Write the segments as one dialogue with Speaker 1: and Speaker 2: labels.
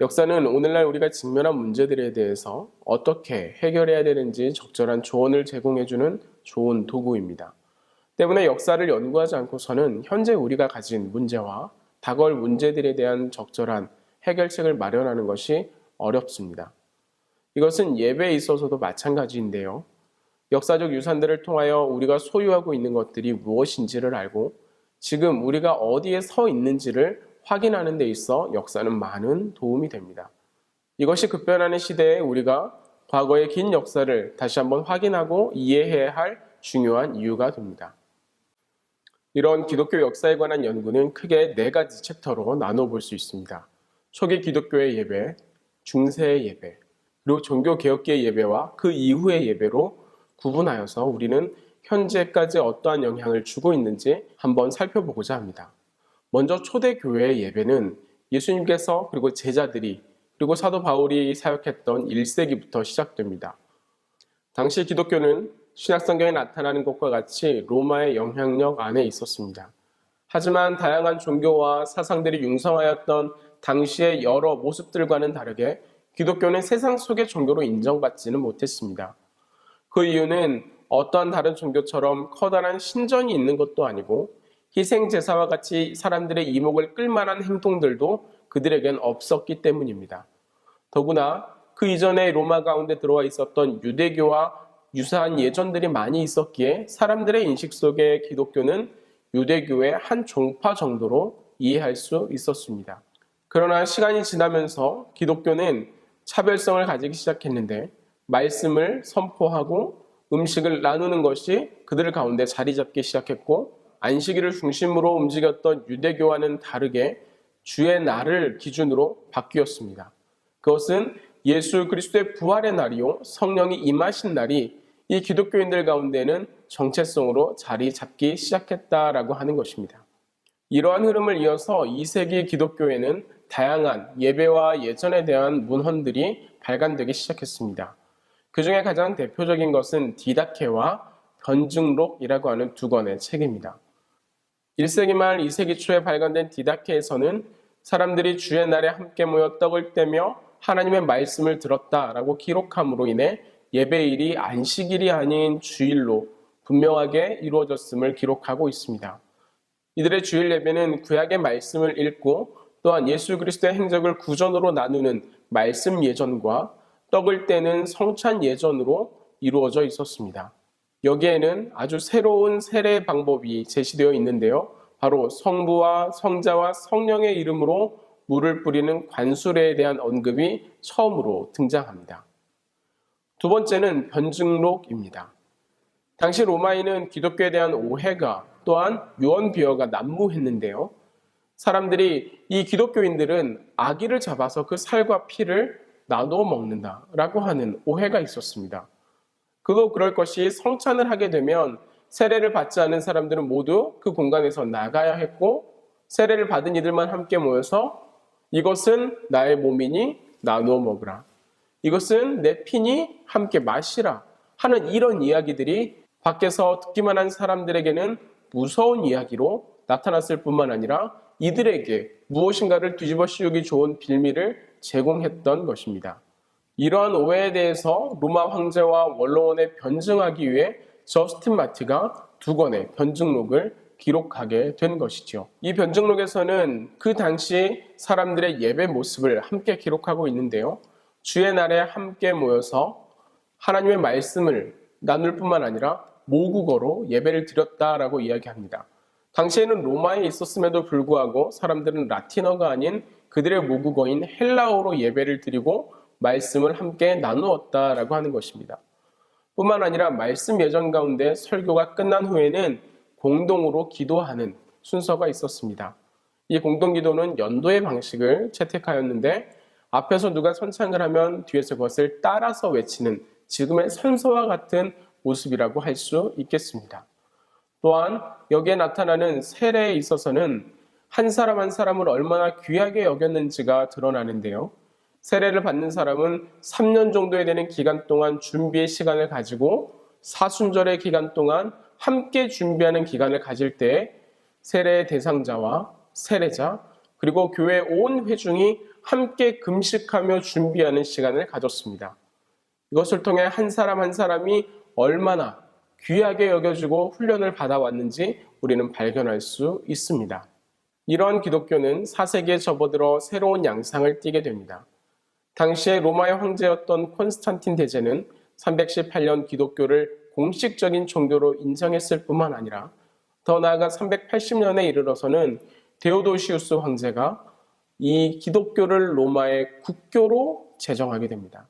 Speaker 1: 역사는 오늘날 우리가 직면한 문제들에 대해서 어떻게 해결해야 되는지 적절한 조언을 제공해주는 좋은 도구입니다. 때문에 역사를 연구하지 않고서는 현재 우리가 가진 문제와 다가올 문제들에 대한 적절한 해결책을 마련하는 것이 어렵습니다. 이것은 예배에 있어서도 마찬가지인데요. 역사적 유산들을 통하여 우리가 소유하고 있는 것들이 무엇인지를 알고 지금 우리가 어디에 서 있는지를 확인하는 데 있어 역사는 많은 도움이 됩니다. 이것이 급변하는 시대에 우리가 과거의 긴 역사를 다시 한번 확인하고 이해해야 할 중요한 이유가 됩니다. 이런 기독교 역사에 관한 연구는 크게 4가지 챕터로 나눠볼 수 있습니다. 초기 기독교의 예배, 중세의 예배, 그리고 종교개혁기의 예배와 그 이후의 예배로 구분하여서 우리는 현재까지 어떠한 영향을 주고 있는지 한번 살펴보고자 합니다. 먼저 초대교회의 예배는 예수님께서 그리고 제자들이 그리고 사도 바울이 사역했던 1세기부터 시작됩니다. 당시 기독교는 신약성경에 나타나는 것과 같이 로마의 영향력 안에 있었습니다. 하지만 다양한 종교와 사상들이 융성하였던 당시의 여러 모습들과는 다르게 기독교는 세상 속의 종교로 인정받지는 못했습니다. 그 이유는 어떠한 다른 종교처럼 커다란 신전이 있는 것도 아니고 희생제사와 같이 사람들의 이목을 끌만한 행동들도 그들에겐 없었기 때문입니다. 더구나 그 이전에 로마 가운데 들어와 있었던 유대교와 유사한 예전들이 많이 있었기에 사람들의 인식 속에 기독교는 유대교의 한 종파 정도로 이해할 수 있었습니다. 그러나 시간이 지나면서 기독교는 차별성을 가지기 시작했는데 말씀을 선포하고 음식을 나누는 것이 그들 가운데 자리 잡기 시작했고 안식일을 중심으로 움직였던 유대교와는 다르게 주의 날을 기준으로 바뀌었습니다. 그것은 예수 그리스도의 부활의 날이요 성령이 임하신 날이 이 기독교인들 가운데는 정체성으로 자리 잡기 시작했다라고 하는 것입니다. 이러한 흐름을 이어서 2세기 기독교에는 다양한 예배와 예전에 대한 문헌들이 발간되기 시작했습니다. 그 중에 가장 대표적인 것은 디다케와 변증록이라고 하는 2권의 책입니다. 1세기 말 2세기 초에 발간된 디다케에서는 사람들이 주의 날에 함께 모여 떡을 떼며 하나님의 말씀을 들었다라고 기록함으로 인해 예배일이 안식일이 아닌 주일로 분명하게 이루어졌음을 기록하고 있습니다. 이들의 주일 예배는 구약의 말씀을 읽고 또한 예수 그리스도의 행적을 구전으로 나누는 말씀 예전과 떡을 떼는 성찬 예전으로 이루어져 있었습니다. 여기에는 아주 새로운 세례 방법이 제시되어 있는데요. 바로 성부와 성자와 성령의 이름으로 물을 뿌리는 관수례에 대한 언급이 처음으로 등장합니다. 2번째는 변증록입니다. 당시 로마인은 기독교에 대한 오해가 또한 유언비어가 난무했는데요. 사람들이 이 기독교인들은 아기를 잡아서 그 살과 피를 나누어 먹는다라고 하는 오해가 있었습니다. 그도 그럴 것이 성찬을 하게 되면 세례를 받지 않은 사람들은 모두 그 공간에서 나가야 했고 세례를 받은 이들만 함께 모여서 이것은 나의 몸이니 나누어 먹으라. 이것은 내 피니 함께 마시라 하는 이런 이야기들이 밖에서 듣기만 한 사람들에게는 무서운 이야기로 나타났을 뿐만 아니라 이들에게 무엇인가를 뒤집어 씌우기 좋은 빌미를 제공했던 것입니다. 이러한 오해에 대해서 로마 황제와 원로원에 변증하기 위해 저스틴 마티가 2권의 변증록을 기록하게 된 것이죠. 이 변증록에서는 그 당시 사람들의 예배 모습을 함께 기록하고 있는데요. 주의 날에 함께 모여서 하나님의 말씀을 나눌 뿐만 아니라 모국어로 예배를 드렸다라고 이야기합니다. 당시에는 로마에 있었음에도 불구하고 사람들은 라틴어가 아닌 그들의 모국어인 헬라어로 예배를 드리고 말씀을 함께 나누었다라고 하는 것입니다. 뿐만 아니라 말씀 예전 가운데 설교가 끝난 후에는 공동으로 기도하는 순서가 있었습니다. 이 공동기도는 연도의 방식을 채택하였는데 앞에서 누가 선창을 하면 뒤에서 그것을 따라서 외치는 지금의 선서와 같은 모습이라고 할 수 있겠습니다. 또한 여기에 나타나는 세례에 있어서는 한 사람 한 사람을 얼마나 귀하게 여겼는지가 드러나는데요. 세례를 받는 사람은 3년 정도에 되는 기간 동안 준비의 시간을 가지고 사순절의 기간 동안 함께 준비하는 기간을 가질 때 세례의 대상자와 세례자 그리고 교회 온 회중이 함께 금식하며 준비하는 시간을 가졌습니다. 이것을 통해 한 사람 한 사람이 얼마나 귀하게 여겨지고 훈련을 받아왔는지 우리는 발견할 수 있습니다. 이러한 기독교는 4세기에 접어들어 새로운 양상을 띠게 됩니다. 당시에 로마의 황제였던 콘스탄틴 대제는 318년 기독교를 공식적인 종교로 인정했을 뿐만 아니라 더 나아가 380년에 이르러서는 데오도시우스 황제가 이 기독교를 로마의 국교로 제정하게 됩니다.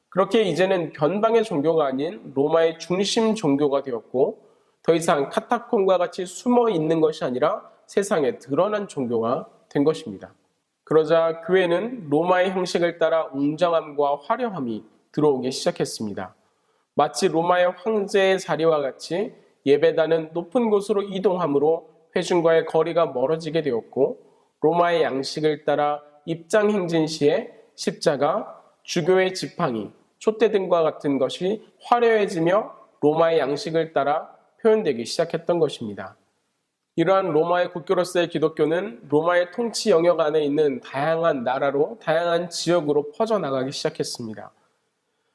Speaker 1: 그렇게 이제는 변방의 종교가 아닌 로마의 중심 종교가 되었고 더 이상 카타콤과 같이 숨어 있는 것이 아니라 세상에 드러난 종교가 된 것입니다. 그러자 교회는 로마의 형식을 따라 웅장함과 화려함이 들어오기 시작했습니다. 마치 로마의 황제의 자리와 같이 예배단은 높은 곳으로 이동함으로 회중과의 거리가 멀어지게 되었고 로마의 양식을 따라 입장 행진 시에 십자가, 주교의 지팡이, 촛대 등과 같은 것이 화려해지며 로마의 양식을 따라 표현되기 시작했던 것입니다. 이러한 로마의 국교로서의 기독교는 로마의 통치 영역 안에 있는 다양한 나라로 다양한 지역으로 퍼져나가기 시작했습니다.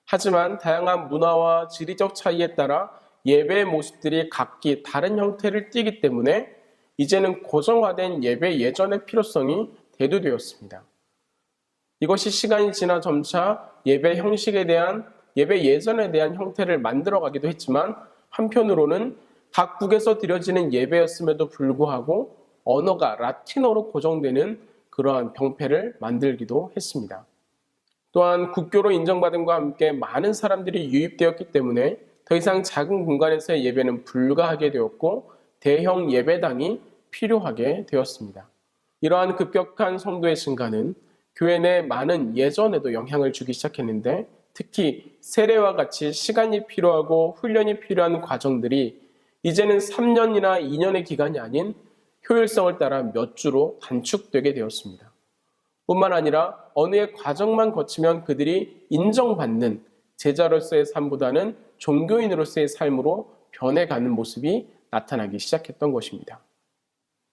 Speaker 1: 하지만 다양한 문화와 지리적 차이에 따라 예배의 모습들이 각기 다른 형태를 띠기 때문에 이제는 고정화된 예배 예전의 필요성이 대두되었습니다. 이것이 시간이 지나 점차 예배 형식에 대한 예배 예전에 대한 형태를 만들어가기도 했지만 한편으로는 각국에서 드려지는 예배였음에도 불구하고 언어가 라틴어로 고정되는 그러한 병폐를 만들기도 했습니다. 또한 국교로 인정받음과 함께 많은 사람들이 유입되었기 때문에 더 이상 작은 공간에서의 예배는 불가하게 되었고 대형 예배당이 필요하게 되었습니다. 이러한 급격한 성도의 증가는 교회 내 많은 예전에도 영향을 주기 시작했는데 특히 세례와 같이 시간이 필요하고 훈련이 필요한 과정들이 이제는 3년이나 2년의 기간이 아닌 효율성을 따라 몇 주로 단축되게 되었습니다. 뿐만 아니라 어느 의 과정만 거치면 그들이 인정받는 제자로서의 삶보다는 종교인으로서의 삶으로 변해가는 모습이 나타나기 시작했던 것입니다.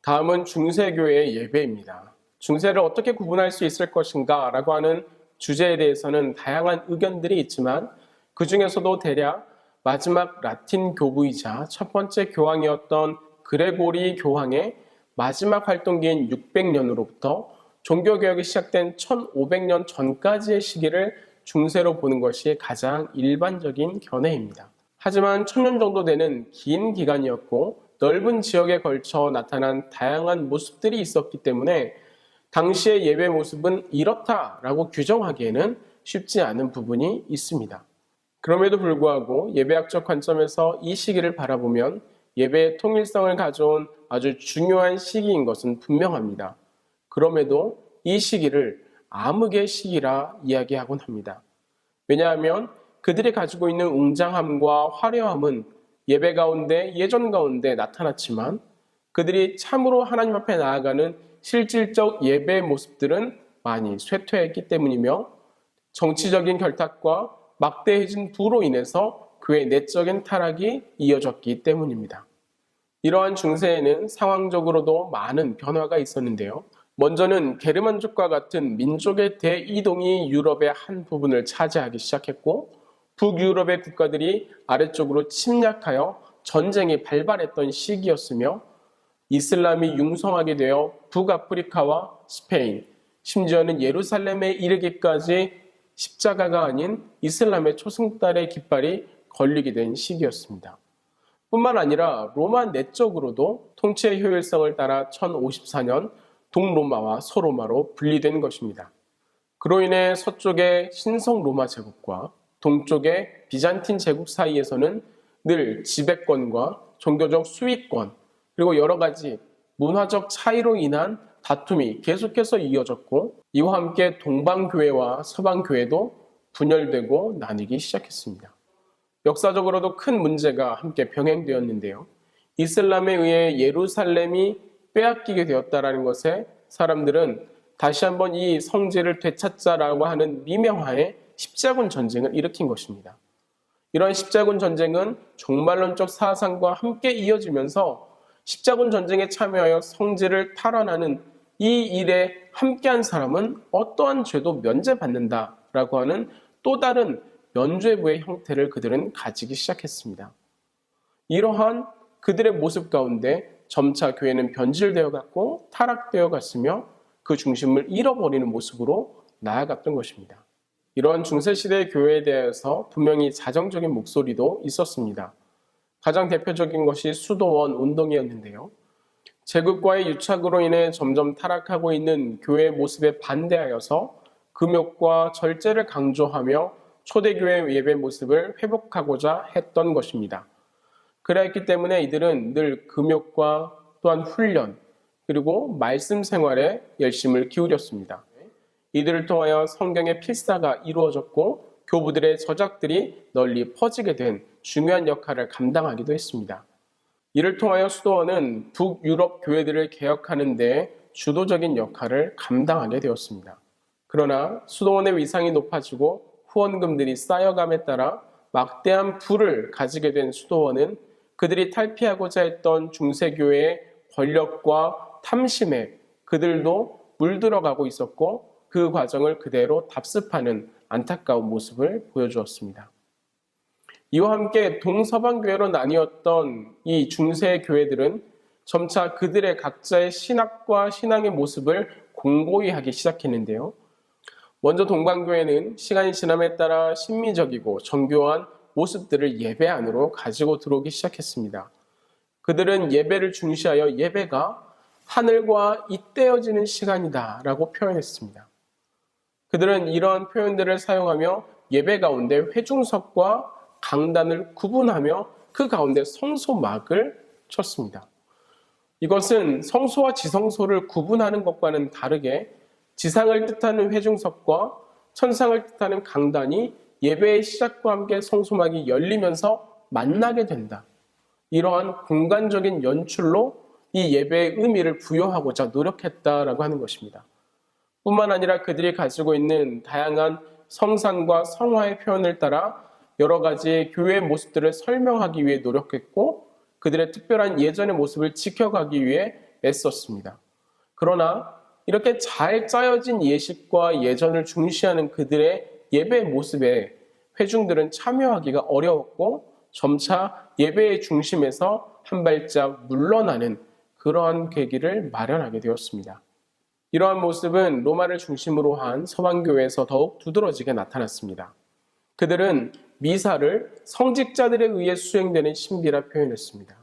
Speaker 1: 다음은 중세교회의 예배입니다. 중세를 어떻게 구분할 수 있을 것인가 라고 하는 주제에 대해서는 다양한 의견들이 있지만 그 중에서도 대략 마지막 라틴 교부이자 첫 번째 교황이었던 그레고리 교황의 마지막 활동기인 600년으로부터 종교개혁이 시작된 1500년 전까지의 시기를 중세로 보는 것이 가장 일반적인 견해입니다. 하지만 1000년 정도 되는 긴 기간이었고 넓은 지역에 걸쳐 나타난 다양한 모습들이 있었기 때문에 당시의 예배 모습은 이렇다라고 규정하기에는 쉽지 않은 부분이 있습니다. 그럼에도 불구하고 예배학적 관점에서 이 시기를 바라보면 예배의 통일성을 가져온 아주 중요한 시기인 것은 분명합니다. 그럼에도 이 시기를 암흑의 시기라 이야기하곤 합니다. 왜냐하면 그들이 가지고 있는 웅장함과 화려함은 예배 가운데 예전 가운데 나타났지만 그들이 참으로 하나님 앞에 나아가는 실질적 예배의 모습들은 많이 쇠퇴했기 때문이며 정치적인 결탁과 막대해진 부로 인해서 그의 내적인 타락이 이어졌기 때문입니다. 이러한 중세에는 상황적으로도 많은 변화가 있었는데요. 먼저는 게르만족과 같은 민족의 대이동이 유럽의 한 부분을 차지하기 시작했고 북유럽의 국가들이 아래쪽으로 침략하여 전쟁이 발발했던 시기였으며 이슬람이 융성하게 되어 북아프리카와 스페인, 심지어는 예루살렘에 이르기까지 십자가가 아닌 이슬람의 초승달의 깃발이 걸리게 된 시기였습니다. 뿐만 아니라 로마 내적으로도 통치의 효율성을 따라 1054년 동로마와 서로마로 분리된 것입니다. 그로 인해 서쪽의 신성 로마 제국과 동쪽의 비잔틴 제국 사이에서는 늘 지배권과 종교적 수위권 그리고 여러 가지 문화적 차이로 인한 다툼이 계속해서 이어졌고 이와 함께 동방교회와 서방교회도 분열되고 나뉘기 시작했습니다. 역사적으로도 큰 문제가 함께 병행되었는데요. 이슬람에 의해 예루살렘이 빼앗기게 되었다는 것에 사람들은 다시 한번 이 성지를 되찾자라고 하는 미명하에 십자군 전쟁을 일으킨 것입니다. 이러한 십자군 전쟁은 종말론적 사상과 함께 이어지면서 십자군 전쟁에 참여하여 성지를 탈환하는 이 일에 함께한 사람은 어떠한 죄도 면제받는다라고 하는 또 다른 면죄부의 형태를 그들은 가지기 시작했습니다. 이러한 그들의 모습 가운데 점차 교회는 변질되어 갔고 타락되어 갔으며 그 중심을 잃어버리는 모습으로 나아갔던 것입니다. 이러한 중세시대의 교회에 대해서 분명히 자정적인 목소리도 있었습니다. 가장 대표적인 것이 수도원 운동이었는데요. 제국과의 유착으로 인해 점점 타락하고 있는 교회의 모습에 반대하여서 금욕과 절제를 강조하며 초대교회 예배 모습을 회복하고자 했던 것입니다. 그랬기 때문에 이들은 늘 금욕과 또한 훈련 그리고 말씀 생활에 열심을 기울였습니다. 이들을 통하여 성경의 필사가 이루어졌고 교부들의 저작들이 널리 퍼지게 된 중요한 역할을 감당하기도 했습니다. 이를 통하여 수도원은 북유럽 교회들을 개혁하는 데 주도적인 역할을 감당하게 되었습니다. 그러나 수도원의 위상이 높아지고 후원금들이 쌓여감에 따라 막대한 부를 가지게 된 수도원은 그들이 탈피하고자 했던 중세교회의 권력과 탐심에 그들도 물들어가고 있었고 그 과정을 그대로 답습하는 안타까운 모습을 보여주었습니다. 이와 함께 동서방교회로 나뉘었던 이 중세 교회들은 점차 그들의 각자의 신학과 신앙의 모습을 공고히 하기 시작했는데요. 먼저 동방교회는 시간이 지남에 따라 신미적이고 정교한 모습들을 예배 안으로 가지고 들어오기 시작했습니다. 그들은 예배를 중시하여 예배가 하늘과 잇대어지는 시간이다라고 표현했습니다. 그들은 이러한 표현들을 사용하며 예배 가운데 회중석과 강단을 구분하며 그 가운데 성소막을 쳤습니다. 이것은 성소와 지성소를 구분하는 것과는 다르게 지상을 뜻하는 회중석과 천상을 뜻하는 강단이 예배의 시작과 함께 성소막이 열리면서 만나게 된다. 이러한 공간적인 연출로 이 예배의 의미를 부여하고자 노력했다라고 하는 것입니다. 뿐만 아니라 그들이 가지고 있는 다양한 성상과 성화의 표현을 따라 여러 가지 교회의 모습들을 설명하기 위해 노력했고 그들의 특별한 예전의 모습을 지켜가기 위해 애썼습니다. 그러나 이렇게 잘 짜여진 예식과 예전을 중시하는 그들의 예배 모습에 회중들은 참여하기가 어려웠고 점차 예배의 중심에서 한 발짝 물러나는 그러한 계기를 마련하게 되었습니다. 이러한 모습은 로마를 중심으로 한 서방교회에서 더욱 두드러지게 나타났습니다. 그들은 미사를 성직자들에 의해 수행되는 신비라 표현했습니다.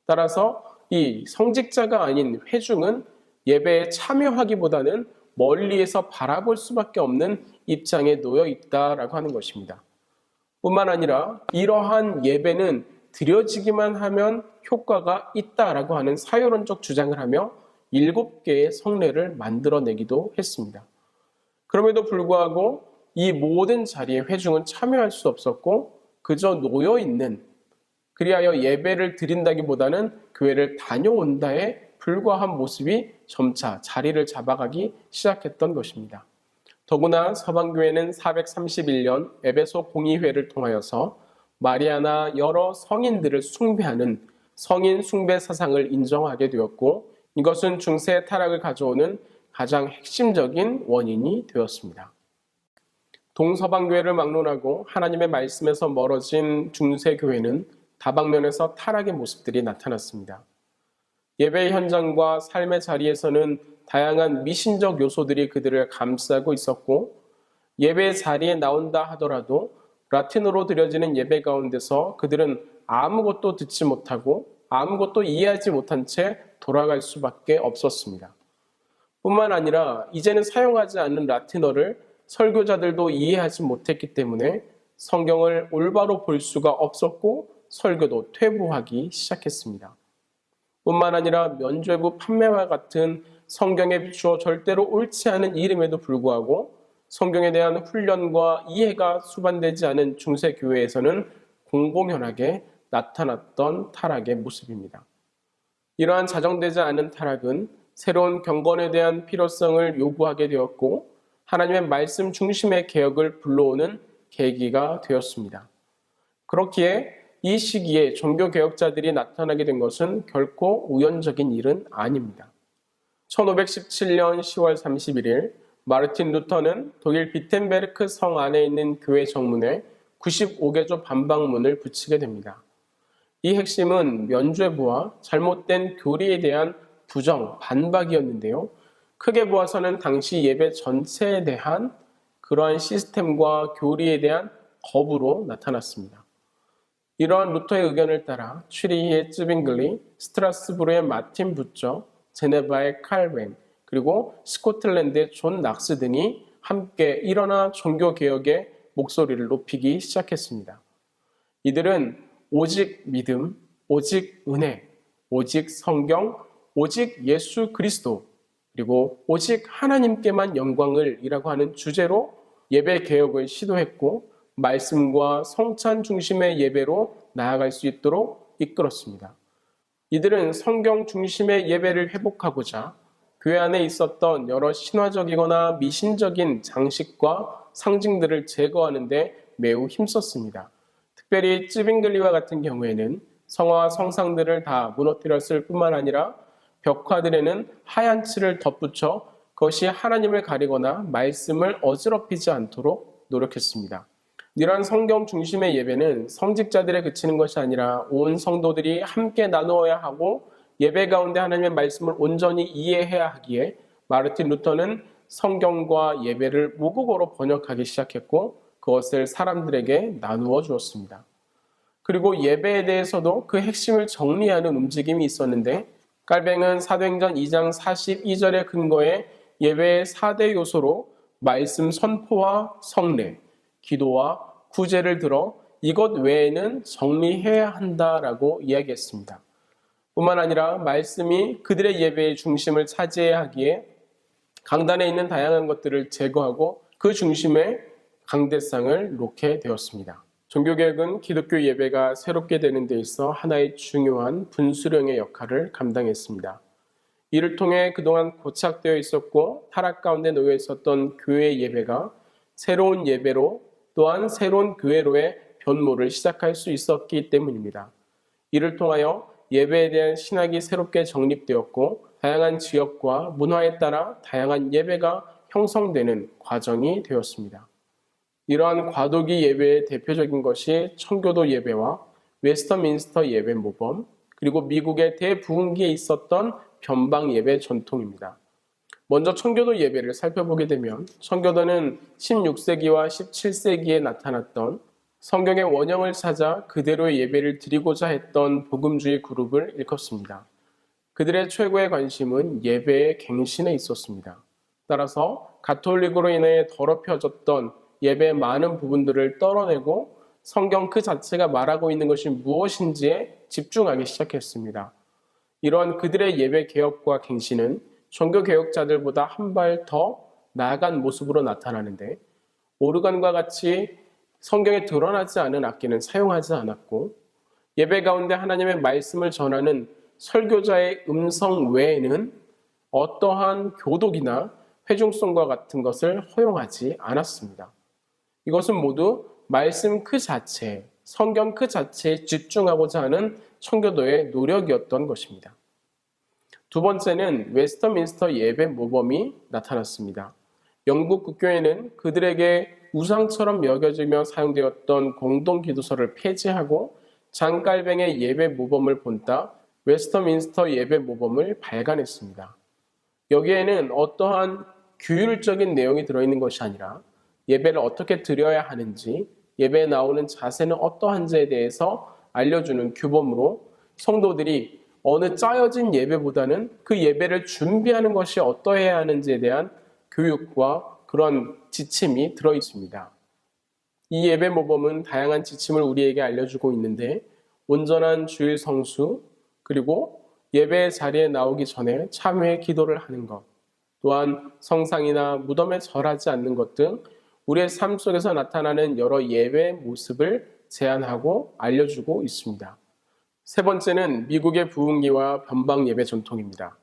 Speaker 1: 따라서 이 성직자가 아닌 회중은 예배에 참여하기보다는 멀리에서 바라볼 수밖에 없는 입장에 놓여 있다라고 하는 것입니다. 뿐만 아니라 이러한 예배는 드려지기만 하면 효과가 있다라고 하는 사유론적 주장을 하며 7개의 성례를 만들어내기도 했습니다. 그럼에도 불구하고 이 모든 자리에 회중은 참여할 수 없었고 그저 놓여있는, 그리하여 예배를 드린다기보다는 교회를 다녀온다에 불과한 모습이 점차 자리를 잡아가기 시작했던 것입니다. 더구나 서방교회는 431년 에베소 공의회를 통하여서 마리아나 여러 성인들을 숭배하는 성인 숭배 사상을 인정하게 되었고 이것은 중세의 타락을 가져오는 가장 핵심적인 원인이 되었습니다. 동서방교회를 막론하고 하나님의 말씀에서 멀어진 중세교회는 다방면에서 타락의 모습들이 나타났습니다. 예배의 현장과 삶의 자리에서는 다양한 미신적 요소들이 그들을 감싸고 있었고 예배 자리에 나온다 하더라도 라틴어로 드려지는 예배 가운데서 그들은 아무것도 듣지 못하고 아무것도 이해하지 못한 채 돌아갈 수밖에 없었습니다. 뿐만 아니라 이제는 사용하지 않는 라틴어를 설교자들도 이해하지 못했기 때문에 성경을 올바로 볼 수가 없었고 설교도 퇴보하기 시작했습니다. 뿐만 아니라 면죄부 판매와 같은 성경에 비추어 절대로 옳지 않은 이름에도 불구하고 성경에 대한 훈련과 이해가 수반되지 않은 중세교회에서는 공공연하게 나타났던 타락의 모습입니다. 이러한 자정되지 않은 타락은 새로운 경건에 대한 필요성을 요구하게 되었고 하나님의 말씀 중심의 개혁을 불러오는 계기가 되었습니다. 그렇기에 이 시기에 종교개혁자들이 나타나게 된 것은 결코 우연적인 일은 아닙니다. 1517년 10월 31일 마르틴 루터는 독일 비텐베르크 성 안에 있는 교회 정문에 95개조 반박문을 붙이게 됩니다. 이 핵심은 면죄부와 잘못된 교리에 대한 부정, 반박이었는데요. 크게 보아서는 당시 예배 전체에 대한 그러한 시스템과 교리에 대한 거부로 나타났습니다. 이러한 루터의 의견을 따라 취리히의 쯔빙글리, 스트라스부르의 마틴 부처, 제네바의 칼벤, 그리고 스코틀랜드의 존 낙스 등이 함께 일어나 종교개혁의 목소리를 높이기 시작했습니다. 이들은 오직 믿음, 오직 은혜, 오직 성경, 오직 예수 그리스도, 그리고 오직 하나님께만 영광을 이라고 하는 주제로 예배 개혁을 시도했고 말씀과 성찬 중심의 예배로 나아갈 수 있도록 이끌었습니다. 이들은 성경 중심의 예배를 회복하고자 교회 안에 있었던 여러 신화적이거나 미신적인 장식과 상징들을 제거하는 데 매우 힘썼습니다. 특별히 쯔빙글리와 같은 경우에는 성화와 성상들을 다 무너뜨렸을 뿐만 아니라 벽화들에는 하얀 칠을 덧붙여 그것이 하나님을 가리거나 말씀을 어지럽히지 않도록 노력했습니다. 이러한 성경 중심의 예배는 성직자들에 그치는 것이 아니라 온 성도들이 함께 나누어야 하고 예배 가운데 하나님의 말씀을 온전히 이해해야 하기에 마르틴 루터는 성경과 예배를 모국어로 번역하기 시작했고 그것을 사람들에게 나누어 주었습니다. 그리고 예배에 대해서도 그 핵심을 정리하는 움직임이 있었는데 칼뱅은 사도행전 2장 42절의 근거에 예배의 4대 요소로 말씀 선포와 성례, 기도와 구제를 들어 이것 외에는 정리해야 한다라고 이야기했습니다. 뿐만 아니라 말씀이 그들의 예배의 중심을 차지해야 하기에 강단에 있는 다양한 것들을 제거하고 그 중심에 강대상을 놓게 되었습니다. 종교개혁은 기독교 예배가 새롭게 되는 데 있어 하나의 중요한 분수령의 역할을 감당했습니다. 이를 통해 그동안 고착되어 있었고 타락 가운데 놓여 있었던 교회 예배가 새로운 예배로 또한 새로운 교회로의 변모를 시작할 수 있었기 때문입니다. 이를 통하여 예배에 대한 신학이 새롭게 정립되었고 다양한 지역과 문화에 따라 다양한 예배가 형성되는 과정이 되었습니다. 이러한 과도기 예배의 대표적인 것이 청교도 예배와 웨스터민스터 예배 모범, 그리고 미국의 대부흥기에 있었던 변방 예배 전통입니다. 먼저 청교도 예배를 살펴보게 되면 청교도는 16세기와 17세기에 나타났던 성경의 원형을 찾아 그대로의 예배를 드리고자 했던 복음주의 그룹을 일컫습니다. 그들의 최고의 관심은 예배의 갱신에 있었습니다. 따라서 가톨릭으로 인해 더럽혀졌던 예배의 많은 부분들을 떨어내고 성경 그 자체가 말하고 있는 것이 무엇인지에 집중하기 시작했습니다. 이러한 그들의 예배 개혁과 갱신은 종교 개혁자들보다 한 발 더 나아간 모습으로 나타나는데 오르간과 같이 성경에 드러나지 않은 악기는 사용하지 않았고 예배 가운데 하나님의 말씀을 전하는 설교자의 음성 외에는 어떠한 교독이나 회중성과 같은 것을 허용하지 않았습니다. 이것은 모두 말씀 그 자체, 성경 그 자체에 집중하고자 하는 청교도의 노력이었던 것입니다. 두 번째는 웨스터민스터 예배 모범이 나타났습니다. 영국 국교회는 그들에게 우상처럼 여겨지며 사용되었던 공동기도서를 폐지하고 장깔뱅의 예배 모범을 본따 웨스터민스터 예배 모범을 발간했습니다. 여기에는 어떠한 규율적인 내용이 들어있는 것이 아니라 예배를 어떻게 드려야 하는지, 예배에 나오는 자세는 어떠한지에 대해서 알려주는 규범으로 성도들이 어느 짜여진 예배보다는 그 예배를 준비하는 것이 어떠해야 하는지에 대한 교육과 그런 지침이 들어있습니다. 이 예배 모범은 다양한 지침을 우리에게 알려주고 있는데 온전한 주일 성수, 그리고 예배 자리에 나오기 전에 참회 기도를 하는 것, 또한 성상이나 무덤에 절하지 않는 것 등 우리의 삶 속에서 나타나는 여러 예배의 모습을 제안하고 알려주고 있습니다. 세 번째는 미국의 부흥기와 변방 예배 전통입니다.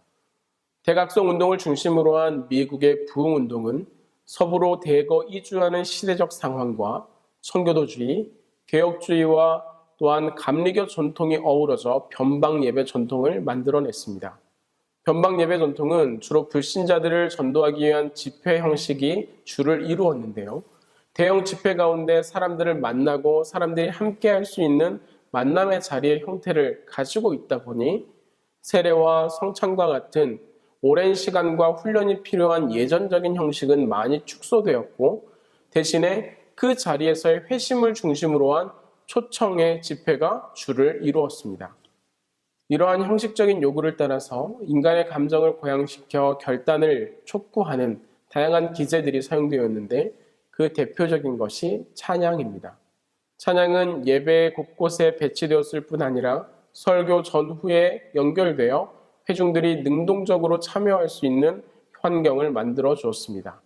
Speaker 1: 대각성 운동을 중심으로 한 미국의 부흥 운동은 서부로 대거 이주하는 시대적 상황과 청교도주의, 개혁주의와 또한 감리교 전통이 어우러져 변방 예배 전통을 만들어냈습니다. 변방 예배 전통은 주로 불신자들을 전도하기 위한 집회 형식이 주를 이루었는데요. 대형 집회 가운데 사람들을 만나고 사람들이 함께 할 수 있는 만남의 자리의 형태를 가지고 있다 보니 세례와 성찬과 같은 오랜 시간과 훈련이 필요한 예전적인 형식은 많이 축소되었고 대신에 그 자리에서의 회심을 중심으로 한 초청의 집회가 주를 이루었습니다. 이러한 형식적인 요구를 따라서 인간의 감정을 고양시켜 결단을 촉구하는 다양한 기제들이 사용되었는데 그 대표적인 것이 찬양입니다. 찬양은 예배 곳곳에 배치되었을 뿐 아니라 설교 전후에 연결되어 회중들이 능동적으로 참여할 수 있는 환경을 만들어 주었습니다.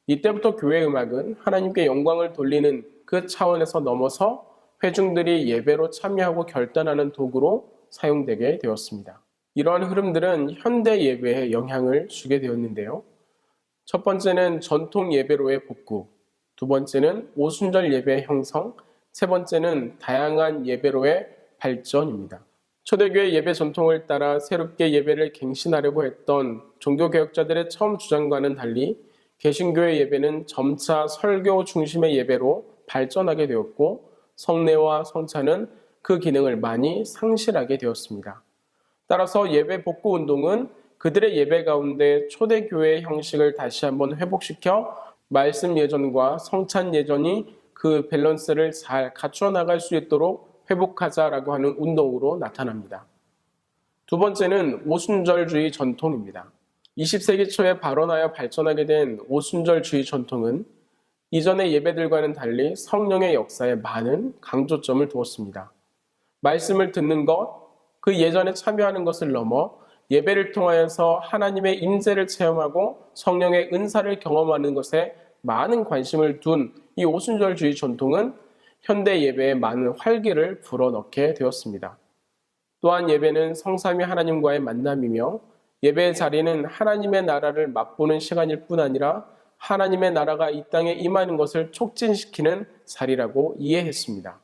Speaker 1: 이때부터 교회 음악은 하나님께 영광을 돌리는 그 차원에서 넘어서 회중들이 예배로 참여하고 결단하는 도구로 사용되게 되었습니다. 이러한 흐름들은 현대 예배에 영향을 주게 되었는데요. 첫 번째는 전통 예배로의 복구, 두 번째는 오순절 예배의 형성, 세 번째는 다양한 예배로의 발전입니다. 초대교회 예배 전통을 따라 새롭게 예배를 갱신하려고 했던 종교개혁자들의 처음 주장과는 달리 개신교의 예배는 점차 설교 중심의 예배로 발전하게 되었고 성례와 성찬은 그 기능을 많이 상실하게 되었습니다. 따라서 예배 복구 운동은 그들의 예배 가운데 초대교회의 형식을 다시 한번 회복시켜 말씀 예전과 성찬 예전이 그 밸런스를 잘 갖춰 나갈 수 있도록 회복하자라고 하는 운동으로 나타납니다. 두 번째는 오순절주의 전통입니다. 20세기 초에 발원하여 발전하게 된 오순절주의 전통은 이전의 예배들과는 달리 성령의 역사에 많은 강조점을 두었습니다. 말씀을 듣는 것, 그 예전에 참여하는 것을 넘어 예배를 통하여서 하나님의 임재를 체험하고 성령의 은사를 경험하는 것에 많은 관심을 둔 이 오순절주의 전통은 현대 예배에 많은 활기를 불어넣게 되었습니다. 또한 예배는 성삼위 하나님과의 만남이며 예배의 자리는 하나님의 나라를 맛보는 시간일 뿐 아니라 하나님의 나라가 이 땅에 임하는 것을 촉진시키는 자리라고 이해했습니다.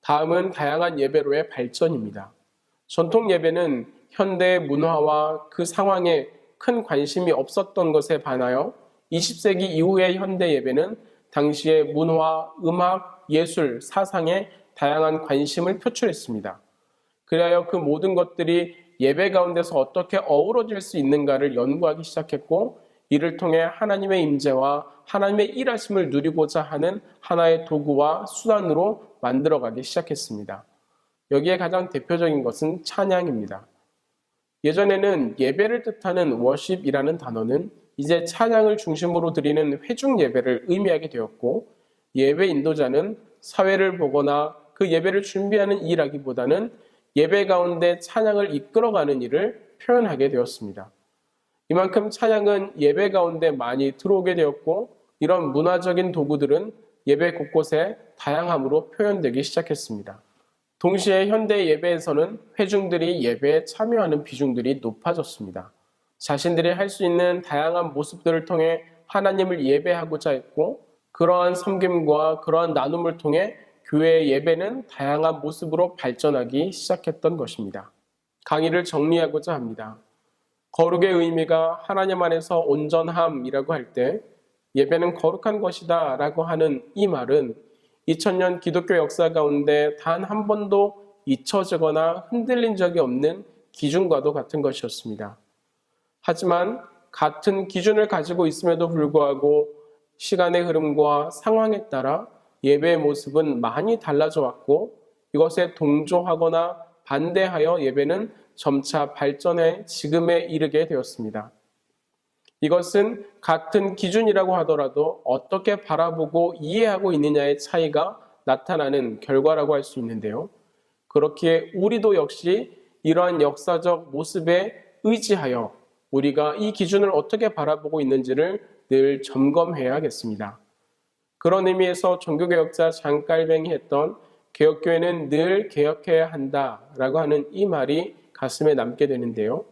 Speaker 1: 다음은 다양한 예배로의 발전입니다. 전통 예배는 현대 문화와 그 상황에 큰 관심이 없었던 것에 반하여 20세기 이후의 현대 예배는 당시의 문화, 음악, 예술, 사상에 다양한 관심을 표출했습니다. 그리하여 그 모든 것들이 예배 가운데서 어떻게 어우러질 수 있는가를 연구하기 시작했고 이를 통해 하나님의 임재와 하나님의 일하심을 누리고자 하는 하나의 도구와 수단으로 만들어가기 시작했습니다. 여기에 가장 대표적인 것은 찬양입니다. 예전에는 예배를 뜻하는 워십이라는 단어는 이제 찬양을 중심으로 드리는 회중 예배를 의미하게 되었고 예배 인도자는 사회를 보거나 그 예배를 준비하는 일하기보다는 예배 가운데 찬양을 이끌어가는 일을 표현하게 되었습니다. 이만큼 찬양은 예배 가운데 많이 들어오게 되었고 이런 문화적인 도구들은 예배 곳곳에 다양함으로 표현되기 시작했습니다. 동시에 현대 예배에서는 회중들이 예배에 참여하는 비중들이 높아졌습니다. 자신들이 할 수 있는 다양한 모습들을 통해 하나님을 예배하고자 했고 그러한 섬김과 그러한 나눔을 통해 교회의 예배는 다양한 모습으로 발전하기 시작했던 것입니다. 강의를 정리하고자 합니다. 거룩의 의미가 하나님 안에서 온전함이라고 할 때 예배는 거룩한 것이다 라고 하는 이 말은 2000년 기독교 역사 가운데 단 한 번도 잊혀지거나 흔들린 적이 없는 기준과도 같은 것이었습니다. 하지만 같은 기준을 가지고 있음에도 불구하고 시간의 흐름과 상황에 따라 예배의 모습은 많이 달라져 왔고 이것에 동조하거나 반대하여 예배는 점차 발전해 지금에 이르게 되었습니다. 이것은 같은 기준이라고 하더라도 어떻게 바라보고 이해하고 있느냐의 차이가 나타나는 결과라고 할 수 있는데요. 그렇기에 우리도 역시 이러한 역사적 모습에 의지하여 우리가 이 기준을 어떻게 바라보고 있는지를 늘 점검해야겠습니다. 그런 의미에서 종교개혁자 장 깔뱅이 했던 개혁교회는 늘 개혁해야 한다라고 하는 이 말이 가슴에 남게 되는데요.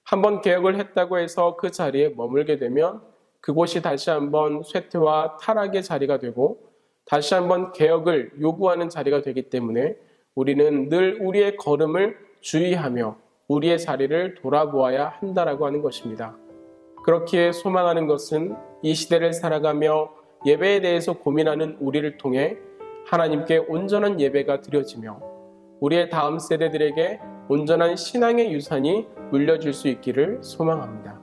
Speaker 1: 한번 개혁을 했다고 해서 그 자리에 머물게 되면 그곳이 다시 한번 쇠퇴와 타락의 자리가 되고 다시 한번 개혁을 요구하는 자리가 되기 때문에 우리는 늘 우리의 걸음을 주의하며 우리의 자리를 돌아보아야 한다라고 하는 것입니다. 그렇기에 소망하는 것은 이 시대를 살아가며 예배에 대해서 고민하는 우리를 통해 하나님께 온전한 예배가 드려지며 우리의 다음 세대들에게 온전한 신앙의 유산이 물려질 수 있기를 소망합니다.